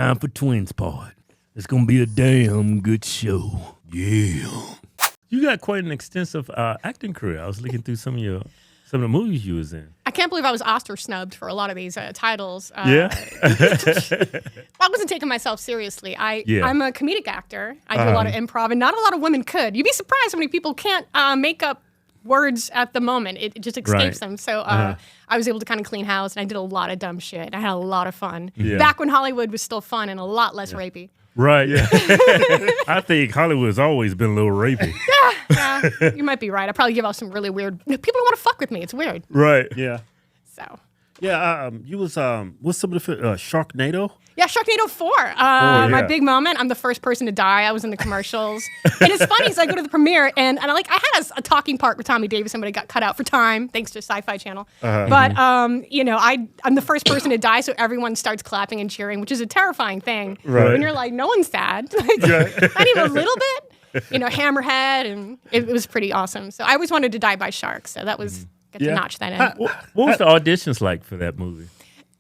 Time for Twins Pod. It's going to be a damn good show. Yeah. You got quite an extensive acting career. I was looking through some of the movies you was in. I can't believe I was Oscar snubbed for a lot of these titles. Yeah? I wasn't taking myself seriously. I'm a comedic actor. I do a lot of improv, and not a lot of women could. You'd be surprised how many people can't make up words at the moment. It just escapes them. So I was able to kind of clean house, and I did a lot of dumb shit. I had a lot of fun. Yeah. Back when Hollywood was still fun and a lot less rapey. Right, yeah. I think Hollywood's always been a little rapey. Yeah, you might be right. I probably give off some really weird... People don't want to fuck with me. It's weird. Right, yeah. So... Yeah, you was, what's some of the, Sharknado? Yeah, Sharknado 4. My big moment. I'm the first person to die. I was in the commercials. And it's funny, so I go to the premiere, and I had a talking part with Tommy Davis, somebody got cut out for time, thanks to Sci-Fi Channel. But, I'm the first person to die, so everyone starts clapping and cheering, which is a terrifying thing. Right. And you're like, no one's sad. Not even a little bit. Hammerhead, and it was pretty awesome. So I always wanted to die by sharks, so that was... Get to notch that in. What was the auditions like for that movie?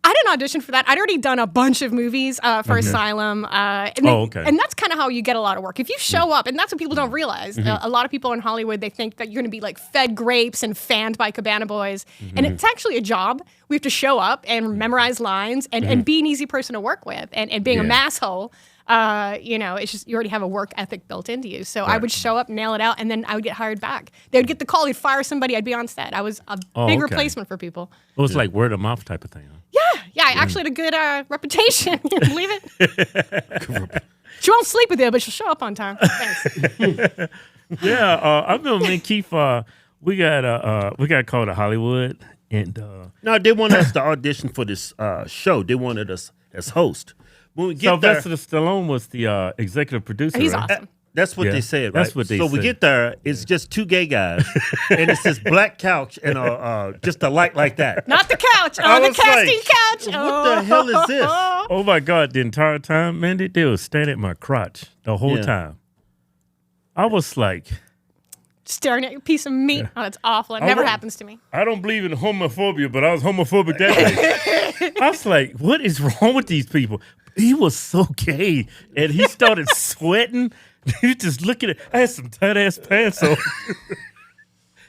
I didn't audition for that. I'd already done a bunch of movies for Asylum. And that's kind of how you get a lot of work. If you show up, and that's what people don't realize. A lot of people in Hollywood, they think that you're going to be like fed grapes and fanned by Cabana Boys. And it's actually a job. We have to show up and memorize lines and be an easy person to work with. And being a masshole, it's just you already have a work ethic built into you. So I would show up, nail it out, and then I would get hired back. They would get the call, they'd fire somebody, I'd be on set. I was a big replacement for people. It was like word of mouth type of thing, huh? Yeah, I actually had a good reputation. Can you believe it? She won't sleep with you, but she'll show up on time. Thanks. I remember me and Keith, we got called to Hollywood, and no, they wanted us to audition for this show. They wanted us as host. When we get Sylvester Stallone was the executive producer. He's right? awesome. That's what they said, right? That's what they said. said. We get there, it's just two gay guys, and it's this black couch and just a light like that. Not the couch. The casting couch. What the hell is this? Oh my God! The entire time, Mindy, they was standing at my crotch the whole time. I was like staring at your piece of meat. Oh, that's awful. It never happens to me. I don't believe in homophobia, but I was homophobic that day. I was like, what is wrong with these people? He was so gay, and he started sweating. He was just looking at. I had some tight ass pants on,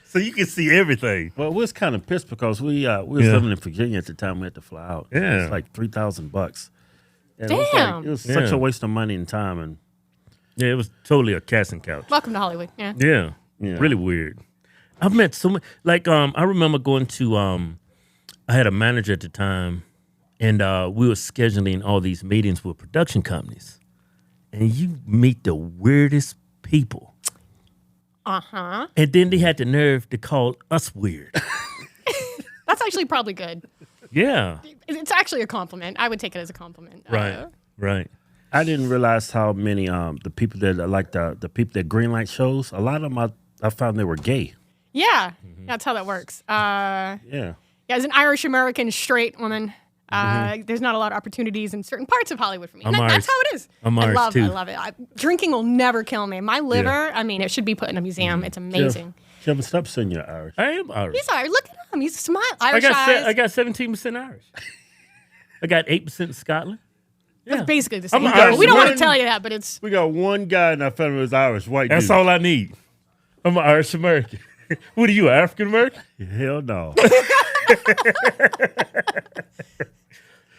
so you can see everything. Well, we was kind of pissed because we was living in Virginia at the time. We had to fly out. Yeah, it was like $3,000. Damn, it was such a waste of money and time. And it was totally a casting couch. Welcome to Hollywood. Yeah, really weird. I've met so many. Like, I remember going to. I had a manager at the time, and we were scheduling all these meetings with production companies. And you meet the weirdest people. And then they had the nerve to call us weird. That's actually probably good. Yeah. It's actually a compliment. I would take it as a compliment. Right. I didn't realize how many the people that like the people that greenlight shows. A lot of them I found they were gay. Yeah, that's how that works. As an Irish American straight woman. There's not a lot of opportunities in certain parts of Hollywood for me. That's how it is. I'm Irish too. I love it. Drinking will never kill me. My liver, it should be put in a museum. It's amazing. Kevin, stop saying you're Irish. I am Irish. He's Irish. Look at him. He's a smile. Irish eyes. I got 17% Irish. I got 8% Scotland. Yeah. That's basically the same. We don't want to tell you that, but it's... We got one guy in our family who's Irish, white That's dude. all I need. I'm an Irish American. What are you, African American? Hell no.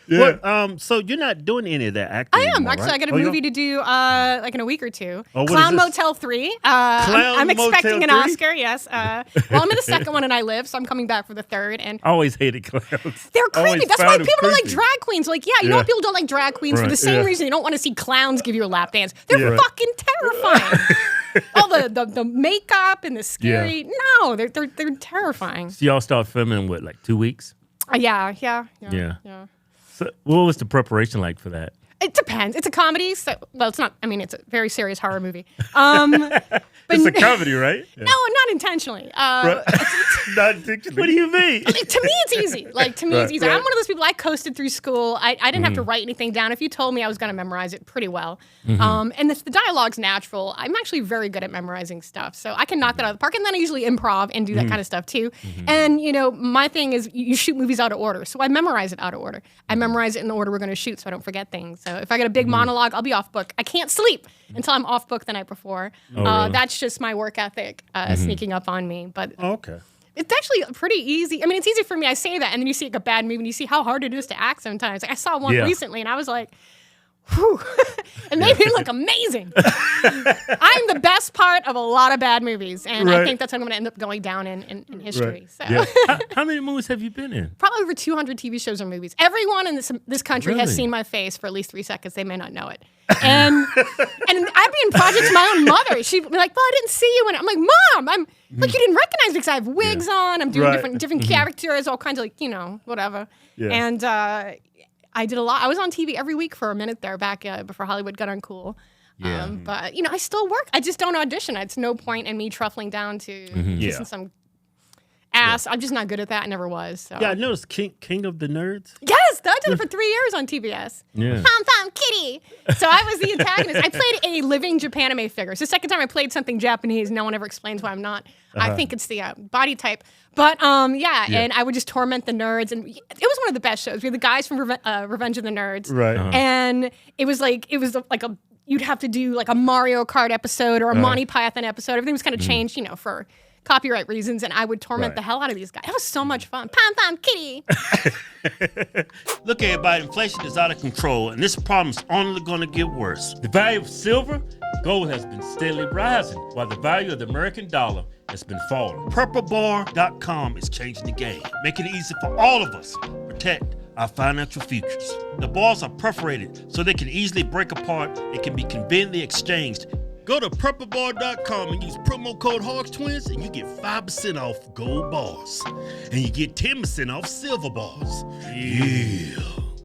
Yeah. What, so you're not doing any of that acting I am. anymore, Actually, right? I got a movie to do like in a week or two. Oh, Clown Motel 3. I'm expecting Motel an 3? Oscar, yes. I'm in the second one and I live, so I'm coming back for the third. And I always hated clowns. they're creepy. That's why people don't like drag queens. Like, you know Yeah. what? People don't like drag queens for the same reason they don't want to see clowns give you a lap dance. They're Yeah. fucking terrifying. All the makeup and the scary. No, they're terrifying. So y'all start filming in what, like 2 weeks? Yeah. So what was the preparation like for that? It depends. It's a comedy. So, well, it's not. I mean, it's a very serious horror movie. But It's a comedy, right? No, not intentionally. Not intentionally. What do you mean? To me, it's easy. It's easy. I'm one of those people. I coasted through school. I didn't have to write anything down. If you told me, I was going to memorize it pretty well. And the dialogue's natural. I'm actually very good at memorizing stuff, so I can knock that out of the park. And then I usually improv and do that kind of stuff too. And my thing is you shoot movies out of order, so I memorize it out of order. I memorize it in the order we're going to shoot, so I don't forget things. So So if I get a big monologue, I'll be off book. I can't sleep until I'm off book the night before. Really? That's just my work ethic sneaking up on me. But okay. It's actually pretty easy. I mean, it's easy for me. I say that, and then you see like a bad movie, and you see how hard it is to act sometimes. Like I saw one recently, and I was like, whew. It made me look amazing. I'm the best part of a lot of bad movies, and I think that's how I'm going to end up going down in history. Right. So. How many movies have you been in? Probably over 200 TV shows or movies. Everyone in this country has seen my face for at least 3 seconds. They may not know it. And I'd be in projects with my own mother. She'd be like, well, I didn't see you. And I'm like, Mom, I'm like, you didn't recognize me because I have wigs on. I'm doing different characters, all kinds of like, whatever. Yeah. And I did a lot. I was on TV every week for a minute there back before Hollywood got uncool. Yeah. But, I still work. I just don't audition. It's no point in me truffling down to kissing some ass. I'm just not good at that. I never was. So. Yeah, I noticed King of the Nerds. Yes, I did it for 3 years on TBS. Yeah. Pom Kitty. So I was the antagonist. I played a living Japanime figure. It's the second time I played something Japanese. No one ever explains why I'm not. I think it's the body type. But and I would just torment the nerds, and it was one of the best shows. We had the guys from Revenge of the Nerds, right? And it was like a you'd have to do like a Mario Kart episode or a Monty Python episode. Everything was kind of changed, for copyright reasons, and I would torment the hell out of these guys. It was so much fun. Pom Kitty. Look, everybody, inflation is out of control, and this problem's only going to get worse. The value of silver, gold has been steadily rising, while the value of the American dollar has been falling. PurpleBar.com is changing the game, making it easy for all of us to protect our financial futures. The bars are perforated so they can easily break apart and can be conveniently exchanged. Go to PurpleBar.com and use promo code Hodgetwins and you get 5% off gold bars. And you get 10% off silver bars. Yeah.